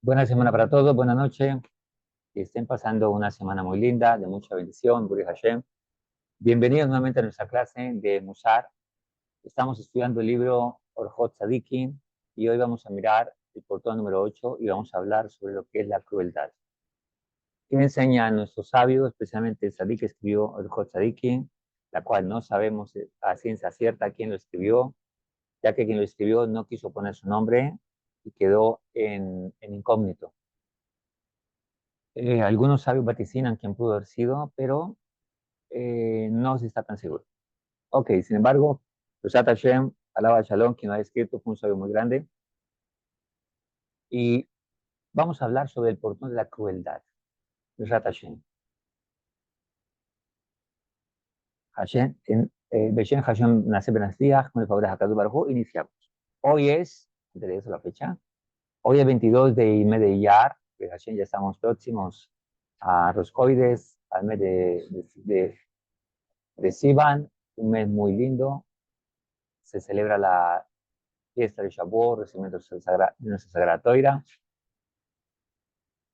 Buena semana para todos, buena noche. Que estén pasando una semana muy linda, de mucha bendición, Buri Hashem. Bienvenidos nuevamente a nuestra clase de Musar. Estamos estudiando el libro Orjot Tzadikim y hoy vamos a mirar el portón número 8 y vamos a hablar sobre lo que es la crueldad. ¿Qué enseñan nuestros sabios, especialmente el Tzadik que escribió Orjot Tzadikim, la cual no sabemos a ciencia cierta quién lo escribió, ya que quien lo escribió no quiso poner su nombre y quedó en incógnito. Algunos sabios vaticinan quién pudo haber sido, pero no se está tan seguro. Ok, sin embargo, Rosat Hashem, alaba Shalom, quien lo ha escrito, fue un sabio muy grande. Y vamos a hablar sobre el portón de la crueldad. Rosat Hashem. Hashem, Beshem Hashem nace Benasliach, con el favor de Hakadosh Baruj Hu, iniciamos. Hoy es, de eso la fecha, hoy es 22 de mes de Iyar, que Hashem ya estamos próximos a Roscoides, al mes de Sivan, un mes muy lindo. Se celebra la fiesta de Shavuot, recibimiento de nuestra Sagrada Toira.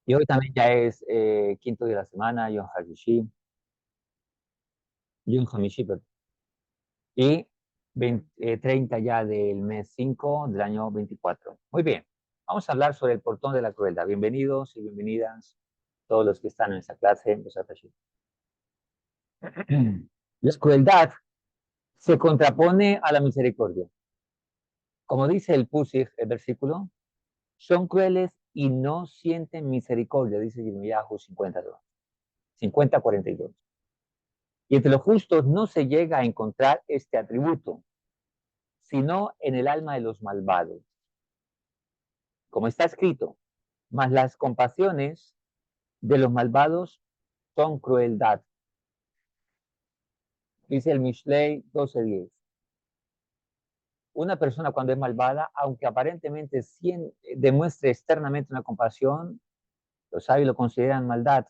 Y hoy también ya es quinto día de la semana, Yom HaShishi, Yom Hamishi, perdón. Y 30 ya del mes 5 del año 24. Muy bien, vamos a hablar sobre el portón de la crueldad. Bienvenidos y bienvenidas todos los que están en esta clase. La crueldad se contrapone a la misericordia. Como dice el Pusik, el versículo, son crueles y no sienten misericordia, dice Yirmiyahu 52, 50:42. Y entre los justos no se llega a encontrar este atributo, sino en el alma de los malvados. Como está escrito, mas las compasiones de los malvados son crueldad. Dice el Mishlei 12:10. Una persona cuando es malvada, aunque aparentemente demuestre externamente una compasión, los sabios lo consideran maldad,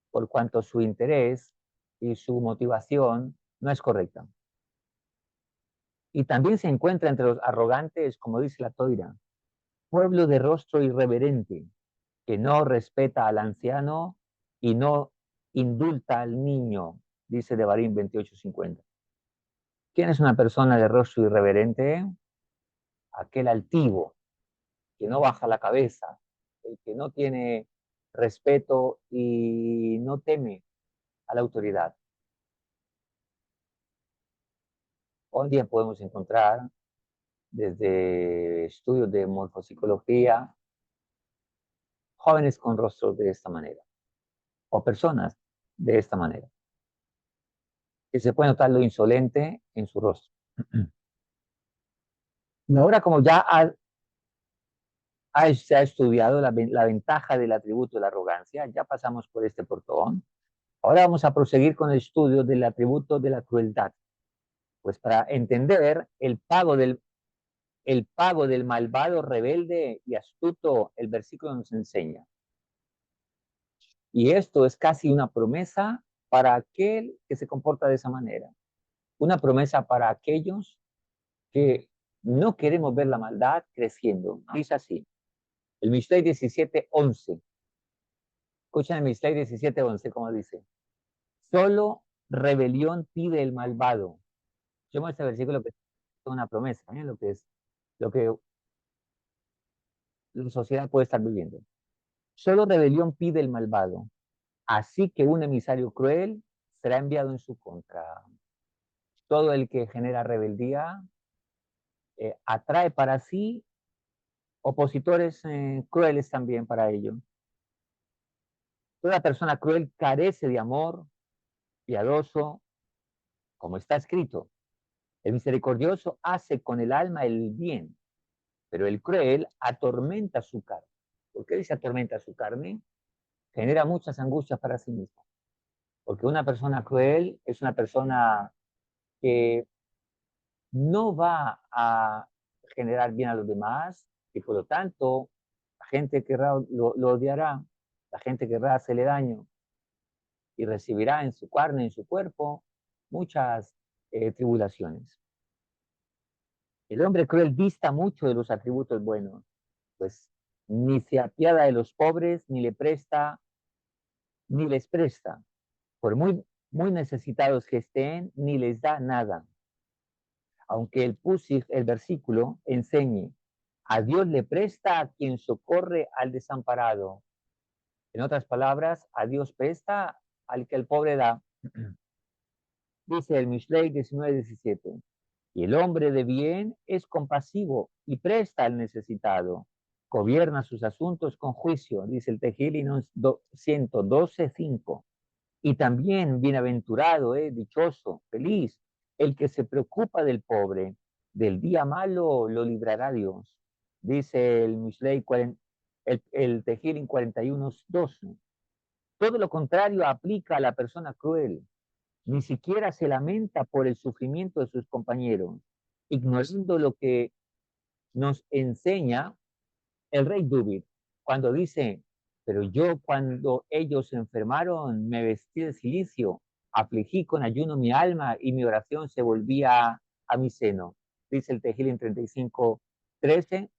por cuanto su interés y su motivación no es correcta. Y también se encuentra entre los arrogantes, como dice la Toira, pueblo de rostro irreverente, que no respeta al anciano y no indulta al niño, dice Devarim 28:50. ¿Quién es una persona de rostro irreverente? Aquel altivo, que no baja la cabeza, el que no tiene respeto y no teme a la autoridad. Hoy día podemos encontrar desde estudios de morfopsicología jóvenes con rostros de esta manera o personas de esta manera, que se puede notar lo insolente en su rostro. Y ahora, como ya se ha estudiado la ventaja del atributo de la arrogancia, ya pasamos por este portón. Ahora vamos a proseguir con el estudio del atributo de la crueldad, pues para entender el pago del malvado, rebelde y astuto, el versículo nos enseña. Y esto es casi una promesa para aquel que se comporta de esa manera. Una promesa para aquellos que no queremos ver la maldad creciendo. Dice así, el Mishlei 17:11. Escuchen el Mishlei 17:11, como dice. Solo rebelión pide el malvado. Yo me este versículo que es una promesa, lo que la sociedad puede estar viviendo. Solo rebelión pide el malvado. Así que un emisario cruel será enviado en su contra. Todo el que genera rebeldía atrae para sí opositores crueles también para ello. Toda persona cruel carece de amor piadoso, como está escrito. El misericordioso hace con el alma el bien, pero el cruel atormenta su carne. ¿Por qué dice atormenta su carne? Genera muchas angustias para sí mismo. Porque una persona cruel es una persona que no va a generar bien a los demás y por lo tanto la gente querrá, lo odiará, la gente querrá hacerle daño y recibirá en su carne, en su cuerpo, muchas tribulaciones. El hombre cruel dista mucho de los atributos buenos, pues ni se apiada de los pobres, ni les presta, por muy necesitados que estén, ni les da nada. Aunque el Pusig, el versículo, enseñe, a Dios le presta a quien socorre al desamparado. En otras palabras, a Dios presta al que el pobre da. Dice el Mishlei 19:17. Y el hombre de bien es compasivo y presta al necesitado. Gobierna sus asuntos con juicio, dice el Tehillim 112:5. Y también bienaventurado, dichoso, feliz, el que se preocupa del pobre. Del día malo lo librará Dios. Dice el Mishlei, el Tehillim 41:12. Todo lo contrario aplica a la persona cruel. Ni siquiera se lamenta por el sufrimiento de sus compañeros, ignorando lo que nos enseña el rey David, cuando dice, pero yo cuando ellos se enfermaron me vestí de cilicio, afligí con ayuno mi alma y mi oración se volvía a mi seno. Dice el Tehillim 35:13,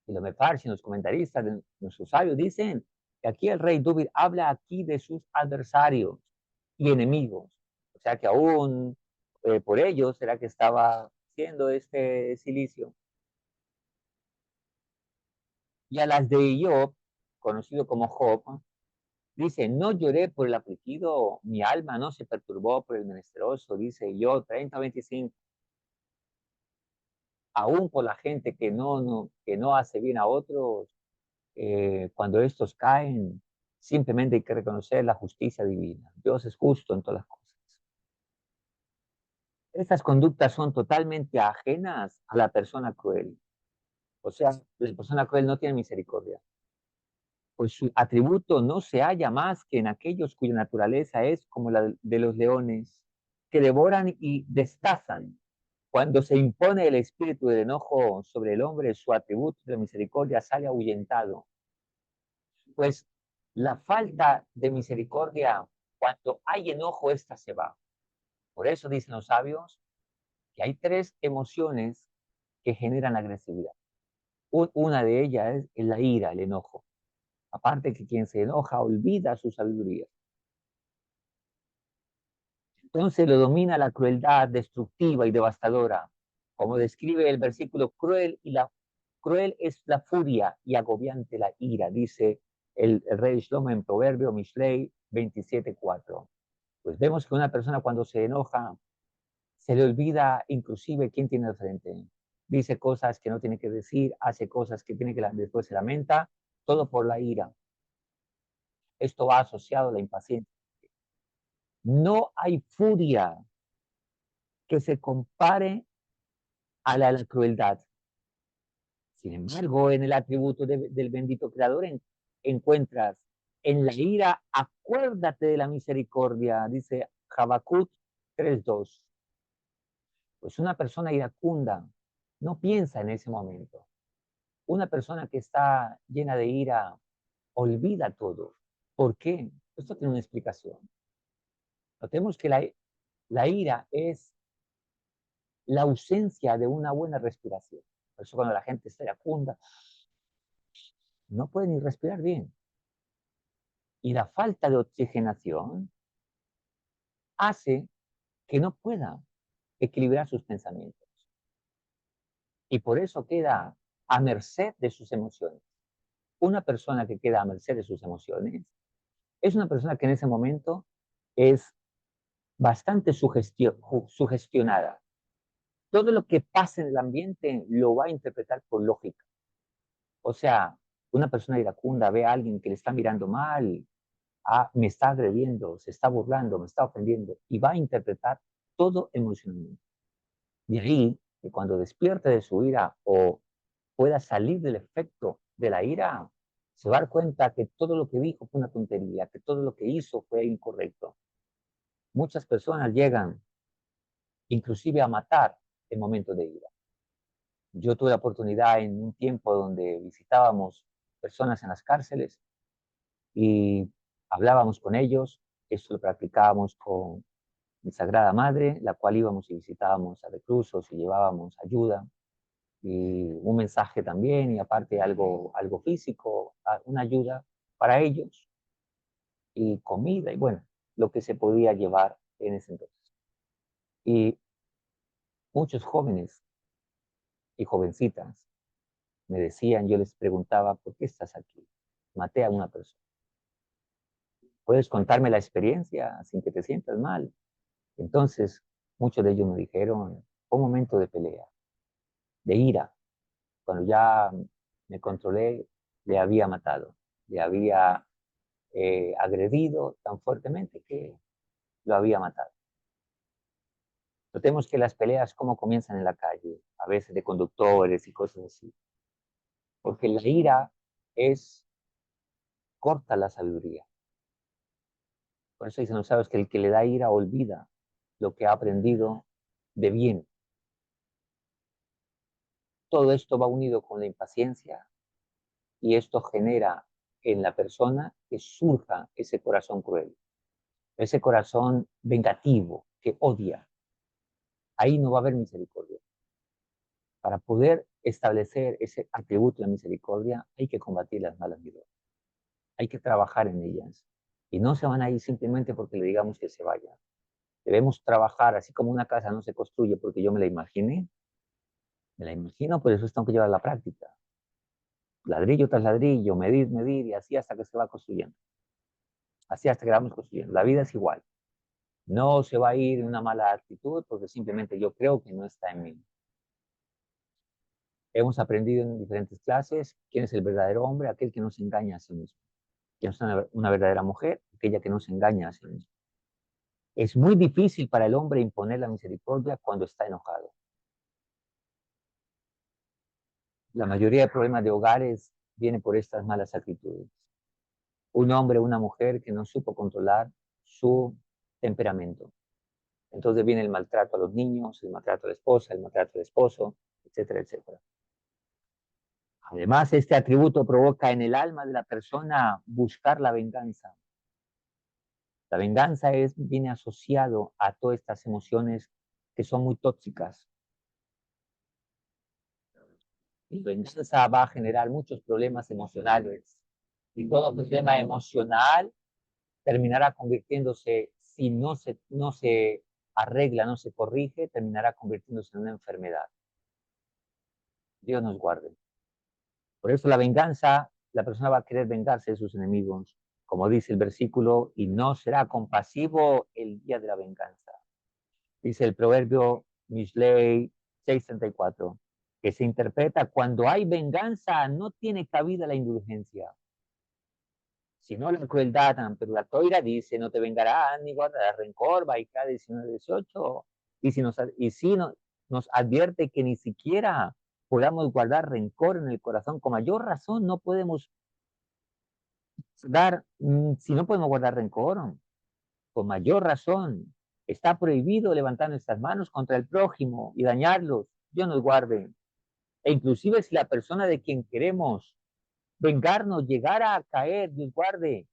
y los mefarshim, los comentaristas, de nuestros sabios, dicen que aquí el rey David habla aquí de sus adversarios y enemigos. O sea que aún por ellos será que estaba haciendo este silicio. Y a las de Job, conocido como Job, dice, no lloré por el afligido, mi alma no se perturbó por el menesteroso, dice Job 30:25. Aún por la gente que no hace bien a otros, cuando estos caen, simplemente hay que reconocer la justicia divina. Dios es justo en todas las cosas. Estas conductas son totalmente ajenas a la persona cruel. O sea, la persona cruel no tiene misericordia, pues su atributo no se halla más que en aquellos cuya naturaleza es como la de los leones, que devoran y destazan. Cuando se impone el espíritu del enojo sobre el hombre, su atributo de misericordia sale ahuyentado. Pues la falta de misericordia, cuando hay enojo, esta se va. Por eso dicen los sabios que hay tres emociones que generan agresividad. Una de ellas es la ira, el enojo. Aparte que quien se enoja olvida su sabiduría. Entonces lo domina la crueldad destructiva y devastadora. Como describe el versículo, cruel es la furia y agobiante la ira, dice el rey Shlomo en Proverbio Mishlei 27:4. Pues vemos que una persona cuando se enoja, se le olvida inclusive quién tiene al frente. Dice cosas que no tiene que decir, hace cosas que tiene que después se lamenta, todo por la ira. Esto va asociado a la impaciencia. No hay furia que se compare a la crueldad. Sin embargo, en el atributo del bendito Creador encuentras en la ira, acuérdate de la misericordia, dice Habacuc 3:2. Pues una persona iracunda no piensa en ese momento. Una persona que está llena de ira olvida todo. ¿Por qué? Esto tiene una explicación. Notemos que la ira es la ausencia de una buena respiración. Por eso cuando la gente está iracunda, no puede ni respirar bien. Y la falta de oxigenación hace que no pueda equilibrar sus pensamientos. Y por eso queda a merced de sus emociones. Una persona que queda a merced de sus emociones es una persona que en ese momento es bastante sugestionada. Todo lo que pasa en el ambiente lo va a interpretar por lógica. O sea, una persona iracunda ve a alguien que le está mirando mal, me está agrediendo, se está burlando, me está ofendiendo, y va a interpretar todo emocionalmente. De ahí que cuando despierte de su ira o pueda salir del efecto de la ira, se va a dar cuenta que todo lo que dijo fue una tontería, que todo lo que hizo fue incorrecto. Muchas personas llegan inclusive a matar en momentos de ira. Yo tuve la oportunidad en un tiempo donde visitábamos personas en las cárceles y hablábamos con ellos. Esto lo practicábamos con mi Sagrada Madre, la cual íbamos y visitábamos a reclusos y llevábamos ayuda. y un mensaje también, y aparte algo físico, una ayuda para ellos, y comida, y bueno, lo que se podía llevar en ese entonces. Y muchos jóvenes y jovencitas me decían, yo les preguntaba, ¿por qué estás aquí? Maté a una persona. ¿Puedes contarme la experiencia sin que te sientas mal? Entonces, muchos de ellos me dijeron, fue un momento de pelea, de ira. Cuando ya me controlé, le había matado, le había agredido tan fuertemente que lo había matado. Notemos que las peleas, cómo comienzan en la calle, a veces de conductores y cosas así. Porque la ira es corta la sabiduría. Por eso dicen los sabios que el que le da ira olvida lo que ha aprendido de bien. Todo esto va unido con la impaciencia y esto genera en la persona que surja ese corazón cruel, ese corazón vengativo que odia. Ahí no va a haber misericordia. Para poder establecer ese atributo de misericordia hay que combatir las malas vibras, hay que trabajar en ellas. Y no se van a ir simplemente porque le digamos que se vaya. Debemos trabajar, así como una casa no se construye porque yo me la imaginé, me la imagino, por eso tengo que llevar a la práctica. Ladrillo tras ladrillo, medir, medir, y así hasta que se va construyendo. Así hasta que vamos construyendo. La vida es igual. No se va a ir en una mala actitud porque simplemente yo creo que no está en mí. Hemos aprendido en diferentes clases quién es el verdadero hombre, aquel que no se engaña a sí mismo. Quién es una verdadera mujer, aquella que no se engaña a sí misma. Es muy difícil para el hombre imponer la misericordia cuando está enojado. La mayoría de problemas de hogares viene por estas malas actitudes. Un hombre o una mujer que no supo controlar su temperamento. Entonces viene el maltrato a los niños, el maltrato a la esposa, el maltrato al esposo, etcétera, etcétera. Además, este atributo provoca en el alma de la persona buscar la venganza. La venganza viene asociado a todas estas emociones que son muy tóxicas. Y la venganza va a generar muchos problemas emocionales. Y todo problema emocional terminará convirtiéndose, si no se arregla, no se corrige, terminará convirtiéndose en una enfermedad. Dios nos guarde. Por eso la venganza, la persona va a querer vengarse de sus enemigos, como dice el versículo, y no será compasivo el día de la venganza. Dice el proverbio Mishlei 6:34, que se interpreta, cuando hay venganza no tiene cabida la indulgencia, sino la crueldad. Pero la toira dice, no te vengarás ni guardarás rencor, Baiká 19:18, y si nos advierte que ni siquiera podamos guardar rencor en el corazón, con mayor razón no podemos si no podemos guardar rencor, con mayor razón, está prohibido levantar nuestras manos contra el prójimo y dañarlos. Dios nos guarde. E inclusive si la persona de quien queremos vengarnos llegara a caer, Dios guarde,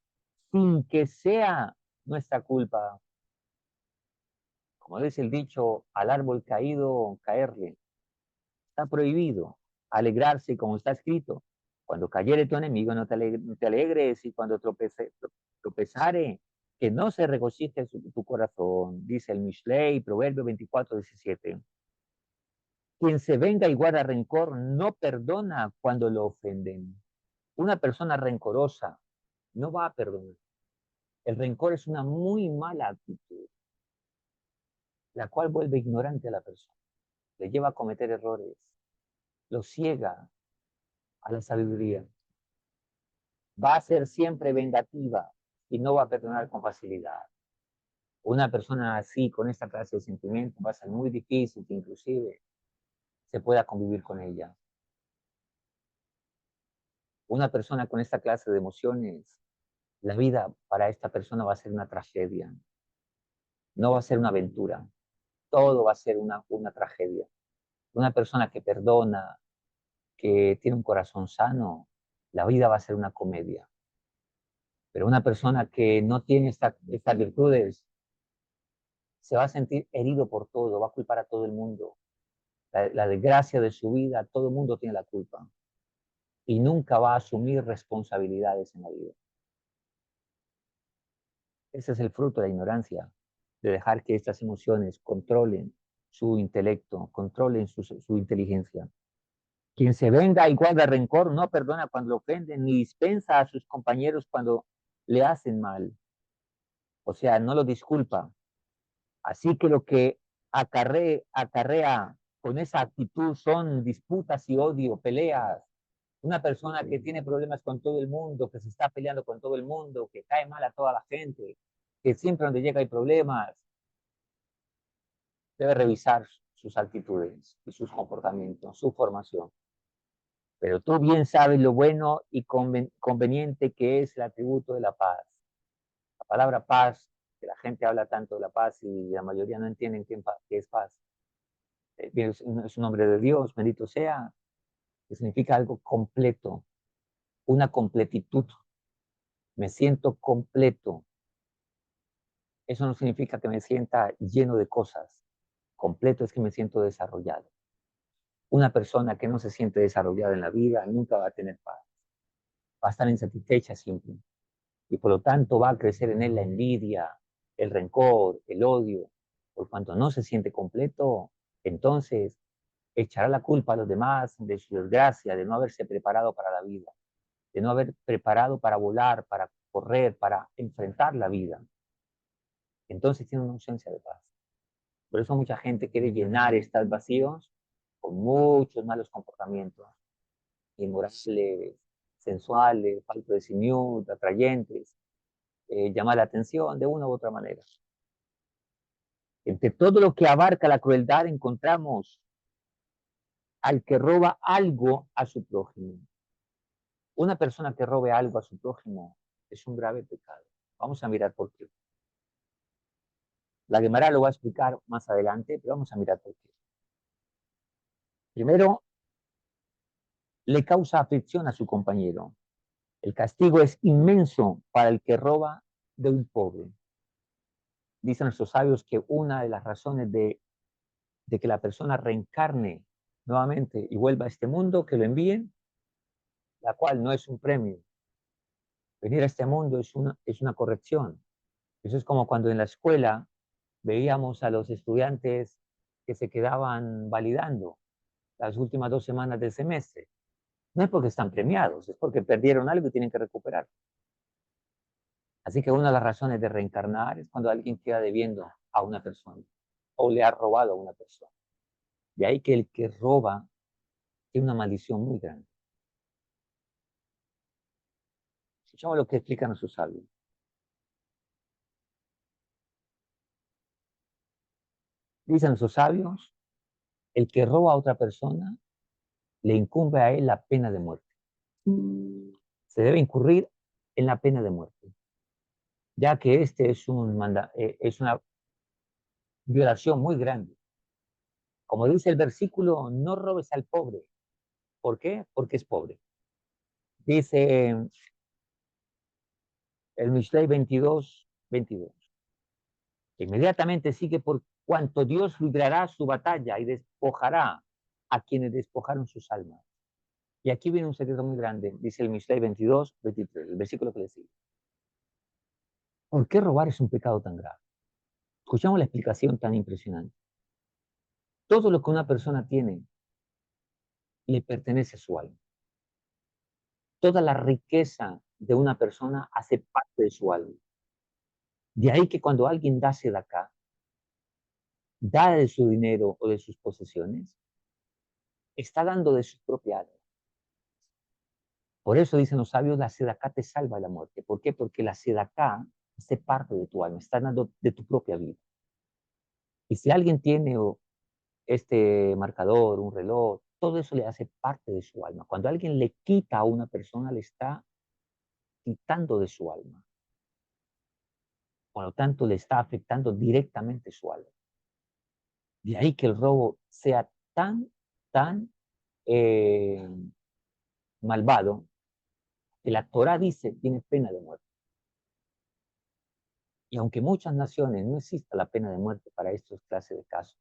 sin que sea nuestra culpa. Como dice el dicho, al árbol caído, caerle. Está prohibido alegrarse, como está escrito. Cuando cayere tu enemigo, no te alegres, y cuando tropezare, que no se regocije tu corazón, dice el Mishlei, Proverbio 24:17. Quien se venga y guarda rencor no perdona cuando lo ofenden. Una persona rencorosa no va a perdonar. El rencor es una muy mala actitud, la cual vuelve ignorante a la persona, le lleva a cometer errores, lo ciega a la sabiduría. Va a ser siempre vengativa y no va a perdonar con facilidad. Una persona así, con esta clase de sentimientos, va a ser muy difícil que inclusive se pueda convivir con ella. Una persona con esta clase de emociones, la vida para esta persona va a ser una tragedia. No va a ser una aventura. Todo va a ser una tragedia. Una persona que perdona, que tiene un corazón sano, la vida va a ser una comedia. Pero una persona que no tiene estas virtudes se va a sentir herido por todo, va a culpar a todo el mundo. la desgracia de su vida, todo el mundo tiene la culpa. Y nunca va a asumir responsabilidades en la vida. Ese es el fruto de la ignorancia, de dejar que estas emociones controlen su intelecto, controlen su inteligencia. Quien se venga y guarda rencor no perdona cuando lo ofenden, ni dispensa a sus compañeros cuando le hacen mal. O sea, no lo disculpa. Así que lo que acarrea con esa actitud son disputas y odio, peleas. Una persona que tiene problemas con todo el mundo, que se está peleando con todo el mundo, que cae mal a toda la gente, que siempre donde llega hay problemas, debe revisar sus actitudes y sus comportamientos, su formación. Pero tú bien sabes lo bueno y conveniente que es el atributo de la paz. La palabra paz, que la gente habla tanto de la paz y la mayoría no entienden qué es paz. Es un nombre de Dios, bendito sea, que significa algo completo, una completitud. Me siento completo. Eso no significa que me sienta lleno de cosas. Completo es que me siento desarrollado. Una persona que no se siente desarrollada en la vida nunca va a tener paz. Va a estar insatisfecha siempre. Y por lo tanto va a crecer en él la envidia, el rencor, el odio. Por cuanto no se siente completo, entonces echará la culpa a los demás de su desgracia, de no haberse preparado para la vida, de no haber preparado para volar, para correr, para enfrentar la vida. Entonces tiene una ausencia de paz. Por eso mucha gente quiere llenar estos vacíos con muchos malos comportamientos, inmorales, sensuales, faltos de similitud, atrayentes, llamar la atención de una u otra manera. Entre todo lo que abarca la crueldad encontramos al que roba algo a su prójimo. Una persona que robe algo a su prójimo es un grave pecado. Vamos a mirar por qué. La Gemara lo va a explicar más adelante, pero vamos a mirar por qué. Primero, le causa aflicción a su compañero. El castigo es inmenso para el que roba de un pobre. Dicen nuestros sabios que una de las razones de que la persona reencarne nuevamente y vuelva a este mundo, que lo envíen, la cual no es un premio. Venir a este mundo es una corrección. Eso es como cuando en la escuela veíamos a los estudiantes que se quedaban validando las últimas 2 semanas del semestre. No es porque están premiados, es porque perdieron algo y tienen que recuperar. Así que una de las razones de reencarnar es cuando alguien queda debiendo a una persona o le ha robado a una persona. De ahí que el que roba tiene una maldición muy grande. Escuchamos lo que explican nuestros sabios. Dicen nuestros sabios, el que roba a otra persona le incumbe a él la pena de muerte. Se debe incurrir en la pena de muerte, ya que este es es una violación muy grande. Como dice el versículo, no robes al pobre. ¿Por qué? Porque es pobre. Dice el Mishlei 22:22. Inmediatamente sigue por cuanto Dios librará su batalla y despojará a quienes despojaron sus almas. Y aquí viene un secreto muy grande, dice el Mishlei 22:23, el versículo que le sigue. ¿Por qué robar es un pecado tan grave? Escuchamos la explicación tan impresionante. Todo lo que una persona tiene le pertenece a su alma. Toda la riqueza de una persona hace parte de su alma. De ahí que cuando alguien da sedacá, da de su dinero o de sus posesiones, está dando de su propia alma. Por eso dicen los sabios, la sedacá te salva de la muerte. ¿Por qué? Porque la sedacá hace parte de tu alma, está dando de tu propia vida. Y si alguien tiene este marcador, un reloj, todo eso le hace parte de su alma. Cuando alguien le quita a una persona, le está quitando de su alma. Por lo tanto, le está afectando directamente su alma. De ahí que el robo sea tan eh, malvado, que la Torah dice tiene pena de muerte. Y aunque en muchas naciones no exista la pena de muerte para estos clases de casos,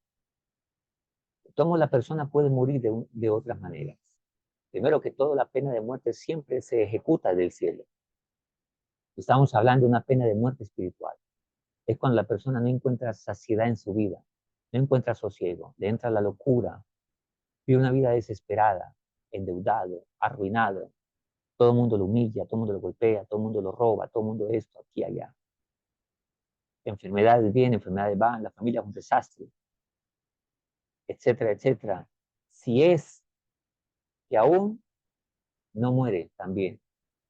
Entonces la persona puede morir de otras maneras. Primero que todo, la pena de muerte siempre se ejecuta del cielo. Estamos hablando de una pena de muerte espiritual. Es cuando la persona no encuentra saciedad en su vida, no encuentra sosiego, le entra la locura, vive una vida desesperada, endeudado, arruinado. Todo el mundo lo humilla, todo el mundo lo golpea, todo el mundo lo roba, todo el mundo esto, aquí, allá. Enfermedades vienen, enfermedades van, la familia es un desastre, etcétera, etcétera. Si es que aún no muere también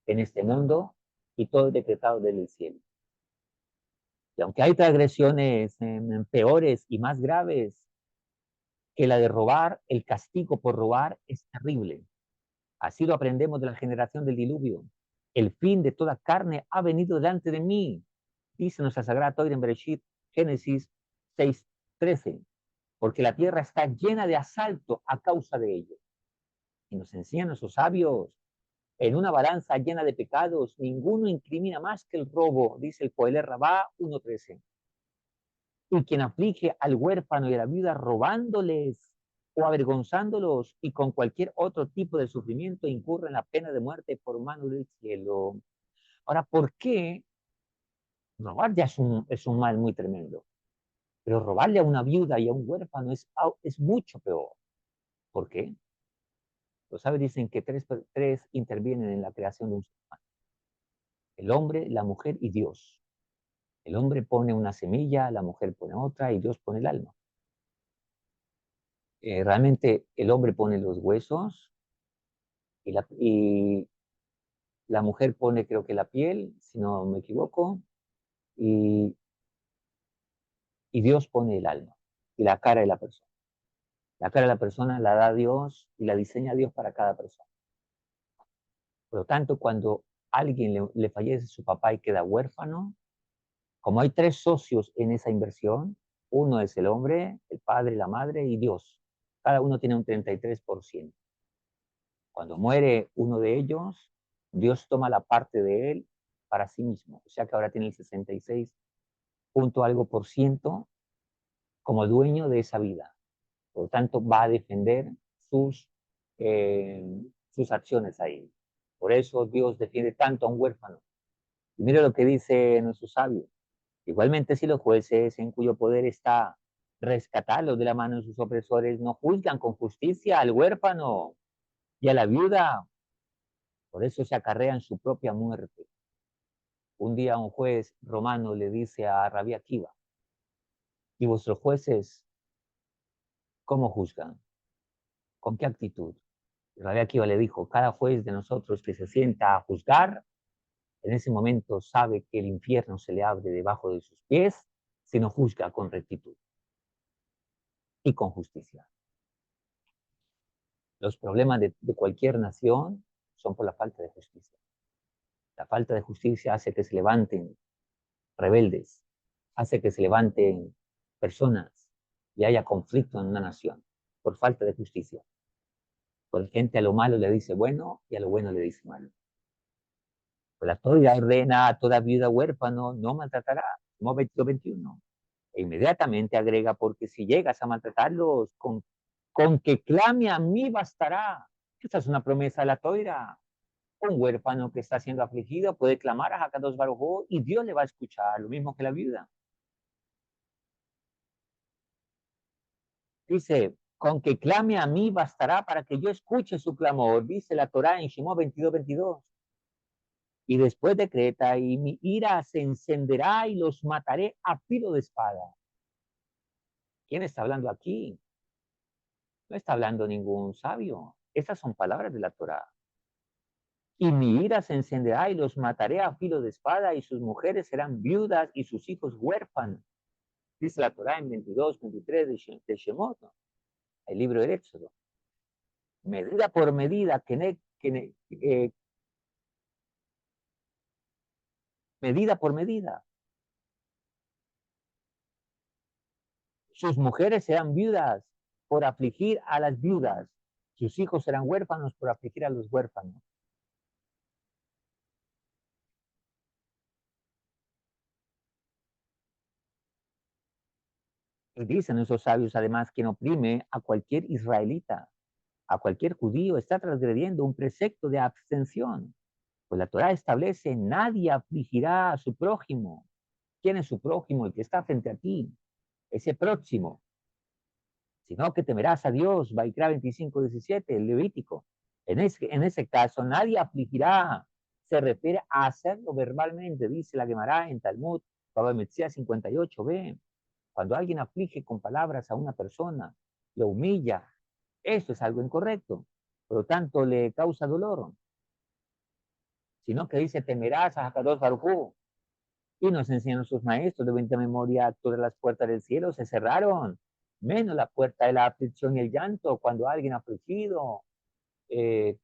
en este mundo y todo es decretado desde el cielo. Y aunque hay transgresiones peores y más graves que la de robar, el castigo por robar es terrible. Así lo aprendemos de la generación del diluvio. El fin de toda carne ha venido delante de mí, dice nuestra Sagrada Torá en Bereshit, Génesis 6:13, porque la tierra está llena de asalto a causa de ello. Y nos enseñan nuestros sabios, en una balanza llena de pecados, ninguno incrimina más que el robo, dice el Coelho Rabá 1:13. Y quien aflige al huérfano y a la viuda robándoles o avergonzándolos y con cualquier otro tipo de sufrimiento incurre en la pena de muerte por mano del cielo. Ahora, ¿por qué? Robar ya es un mal muy tremendo, pero robarle a una viuda y a un huérfano es mucho peor. ¿Por qué? Los sabios dicen que tres intervienen en la creación de un ser humano: el hombre, la mujer y Dios. El hombre pone una semilla, la mujer pone otra y Dios pone el alma. Realmente el hombre pone los huesos y la mujer pone, creo que la piel, si no me equivoco, y, y Dios pone el alma y la cara de la persona. La cara de la persona la da Dios y la diseña Dios para cada persona. Por lo tanto, cuando a alguien le fallece su papá y queda huérfano, como hay tres socios en esa inversión, uno es el hombre, el padre, la madre y Dios. Cada uno tiene un 33%. Cuando muere uno de ellos, Dios toma la parte de él para sí mismo. O sea que ahora tiene el 66 punto algo por ciento como dueño de esa vida. Por lo tanto, va a defender sus, eh, sus acciones ahí. Por eso Dios defiende tanto a un huérfano. Y mire lo que dice nuestro sabio. Igualmente, si los jueces en cuyo poder está rescatarlos de la mano de sus opresores no juzgan con justicia al huérfano y a la viuda, por eso se acarrean su propia muerte. Un día un juez romano le dice a Rabí Akiva: ¿y vuestros jueces cómo juzgan? ¿Con qué actitud? Y Rabí Akiva le dijo: cada juez de nosotros que se sienta a juzgar, en ese momento sabe que el infierno se le abre debajo de sus pies si no juzga con rectitud y con justicia. Los problemas de cualquier nación son por la falta de justicia. La falta de justicia hace que se levanten rebeldes, hace que se levanten personas y haya conflicto en una nación por falta de justicia. Por gente a lo malo le dice bueno y a lo bueno le dice malo. Pues la Torá ordena a toda viuda huérfano no maltratará, como 22:21. E inmediatamente agrega: porque si llegas a maltratarlos, con que clame a mí bastará. Esta es una promesa de la Torá. Un huérfano que está siendo afligido puede clamar a Hakadosh Baruj Hu y Dios le va a escuchar, lo mismo que la viuda. Dice: con que clame a mí bastará para que yo escuche su clamor, dice la Torá en Shemot 22:22. Y después decreta: y mi ira se encenderá y los mataré a filo de espada. ¿Quién está hablando aquí? No está hablando ningún sabio. Estas son palabras de la Torá. Y mi ira se encenderá y los mataré a filo de espada y sus mujeres serán viudas y sus hijos huérfanos. Dice la Torá en 22:23 de Shemot, ¿no? El libro del Éxodo. Medida por medida, medida por medida. Sus mujeres serán viudas por afligir a las viudas. Sus hijos serán huérfanos por afligir a los huérfanos. Y dicen esos sabios, además, quien oprime a cualquier israelita, a cualquier judío, está transgrediendo un precepto de abstención. Pues la Torá establece, nadie afligirá a su prójimo. ¿Quién es su prójimo? El que está frente a ti, ese próximo. Sino que temerás a Dios, Vaikra 25:17, el Levítico. En ese caso, nadie afligirá. Se refiere a hacerlo verbalmente, dice la Gemara en Talmud, Baba Metzia 58b. Cuando alguien aflige con palabras a una persona, lo humilla, eso es algo incorrecto. Por lo tanto, le causa dolor. Sino que dice, temerás a Hakadosh Baruj Hu. Y nos enseñan sus maestros de 20 memoria, todas las puertas del cielo se cerraron, menos la puerta de la aflicción y el llanto. Cuando alguien afligido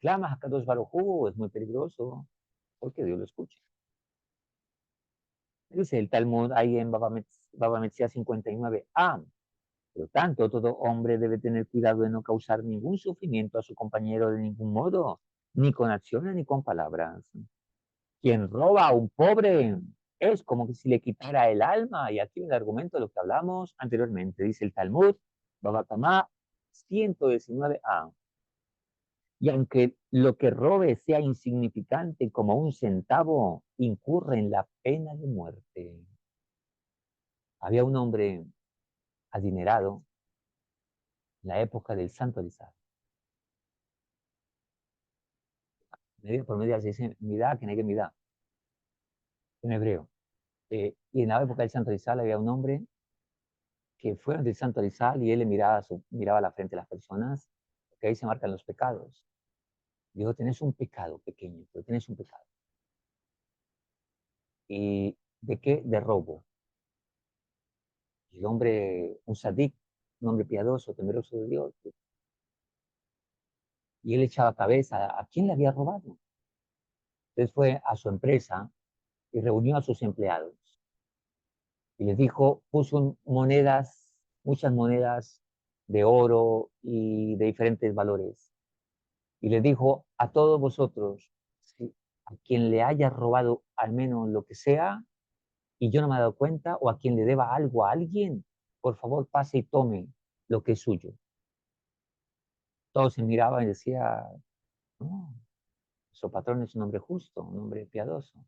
clama a Kadosh Baruj Hu, es muy peligroso, porque Dios lo escucha. Dice el Talmud ahí en Baba Metzia 59a. Por lo tanto, todo hombre debe tener cuidado de no causar ningún sufrimiento a su compañero de ningún modo, ni con acciones ni con palabras. Quien roba a un pobre es como que si le quitara el alma. Y aquí un argumento de lo que hablamos anteriormente. Dice el Talmud, Baba Kamá 119a. Y aunque lo que robe sea insignificante como un centavo, incurre en la pena de muerte. Había un hombre adinerado en la época del Santo Rizal. Media por media se dice midá, que negue midá, en hebreo. Y en la época del Santo Rizal había un hombre que fue ante el Santo Rizal y él le miraba la frente a las personas, porque ahí se marcan los pecados. Dijo, tenés un pecado pequeño, pero tenés un pecado. ¿Y de qué? De robo. Y el hombre, un sadik, un hombre piadoso, temeroso de Dios, y él echaba cabeza a quién le había robado. Entonces fue a su empresa y reunió a sus empleados y les dijo, puso monedas, muchas monedas de oro y de diferentes valores. Y les dijo a todos vosotros, si a quien le haya robado al menos lo que sea y yo no me he dado cuenta, o a quien le deba algo a alguien, por favor pase y tome lo que es suyo. Todos se miraban y decían, no, su patrón es un hombre justo, un hombre piadoso.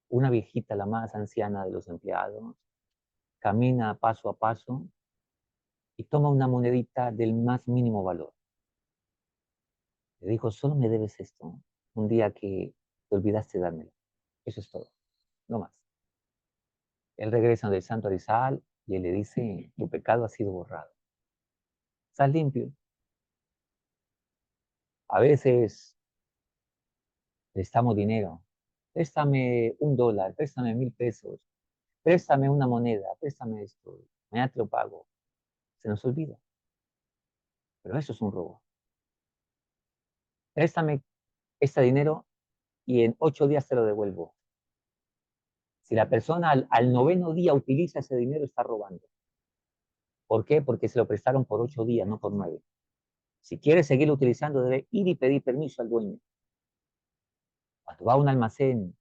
Una viejita, la más anciana de los empleados, camina paso a paso y toma una monedita del más mínimo valor. Le dijo, solo me debes esto, un día que te olvidaste de dármelo. Eso es todo, no más. Él regresa del Santo Arizal y él le dice, tu pecado ha sido borrado. Estás limpio. A veces prestamos dinero. Préstame $1, préstame 1,000 pesos, préstame una moneda, préstame esto. Mañana te lo pago. Se nos olvida. Pero eso es un robo. Préstame este dinero y en 8 días te lo devuelvo. Si la persona al noveno día utiliza ese dinero, está robando. ¿Por qué? Porque se lo prestaron por 8 días, no por 9. Si quiere seguirlo utilizando, debe ir y pedir permiso al dueño. Cuando va a un almacén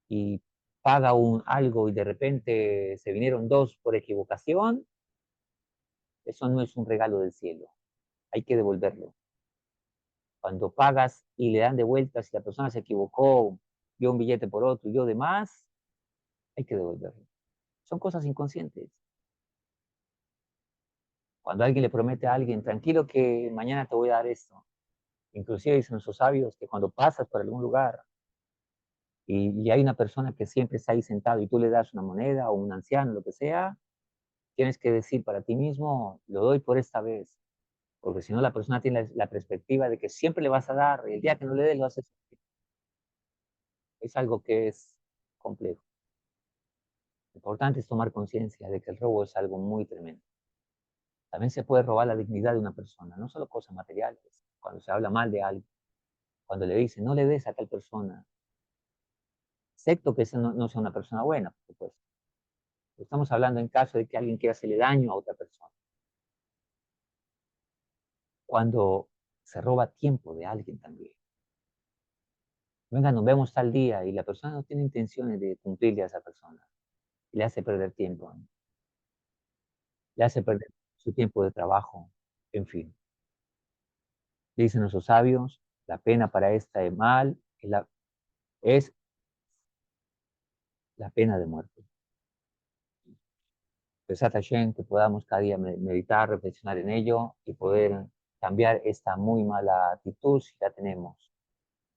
y paga algo y de repente se vinieron dos por equivocación, eso no es un regalo del cielo. Hay que devolverlo. Cuando pagas y le dan de vuelta, si la persona se equivocó, dio un billete por otro y dio de más, hay que devolverlo. Son cosas inconscientes. Cuando alguien le promete a alguien, tranquilo que mañana te voy a dar esto. Inclusive dicen nuestros sabios que cuando pasas por algún lugar y hay una persona que siempre está ahí sentado y tú le das una moneda o un anciano, lo que sea, tienes que decir para ti mismo, lo doy por esta vez. Porque si no, la persona tiene la perspectiva de que siempre le vas a dar y el día que no le des lo haces. Es algo que es complejo. Lo importante es tomar conciencia de que el robo es algo muy tremendo. También se puede robar la dignidad de una persona, no solo cosas materiales. Cuando se habla mal de alguien, cuando le dicen, no le des a tal persona, excepto que esa no sea una persona buena, por supuesto. Estamos hablando en caso de que alguien quiera hacerle daño a otra persona. Cuando se roba tiempo de alguien también. Venga, nos vemos tal día y la persona no tiene intenciones de cumplirle a esa persona. Y le hace perder tiempo. le hace perder su tiempo de trabajo, en fin. Dicen nuestros sabios, la pena para este mal es la pena de muerte. Besat Hashem, que podamos cada día meditar, reflexionar en ello y poder cambiar esta muy mala actitud si la tenemos.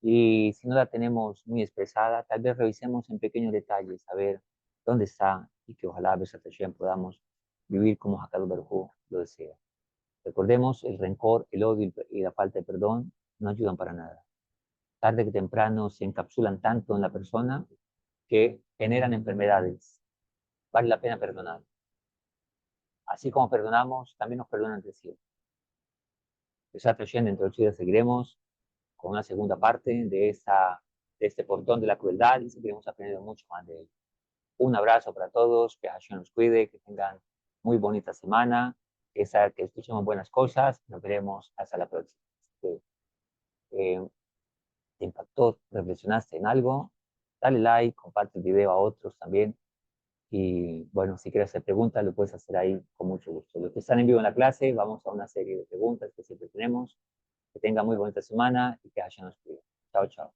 Y si no la tenemos muy expresada, tal vez revisemos en pequeños detalles, a ver dónde está y que ojalá Besat Hashem podamos vivir como Hakadosh Baruj Hu lo desea. Recordemos, el rencor, el odio y la falta de perdón no ayudan para nada. Tarde que temprano se encapsulan tanto en la persona que generan enfermedades. Vale la pena perdonar. Así como perdonamos, también nos perdonan entre sí. Besat Hashem, dentro de 8 días seguiremos con una segunda parte de este portón de la crueldad y seguiremos aprendiendo mucho más de él. Un abrazo para todos, que Hashem nos cuide, que tengan muy bonita semana, que escuchemos buenas cosas, nos veremos hasta la próxima. ¿Te impactó? ¿Reflexionaste en algo? Dale like, comparte el video a otros también. Y bueno, si quieres hacer preguntas, lo puedes hacer ahí con mucho gusto. Los que están en vivo en la clase, vamos a una serie de preguntas que siempre tenemos. Que tengan muy bonita semana y que Hashem nos cuide. Chao, chao.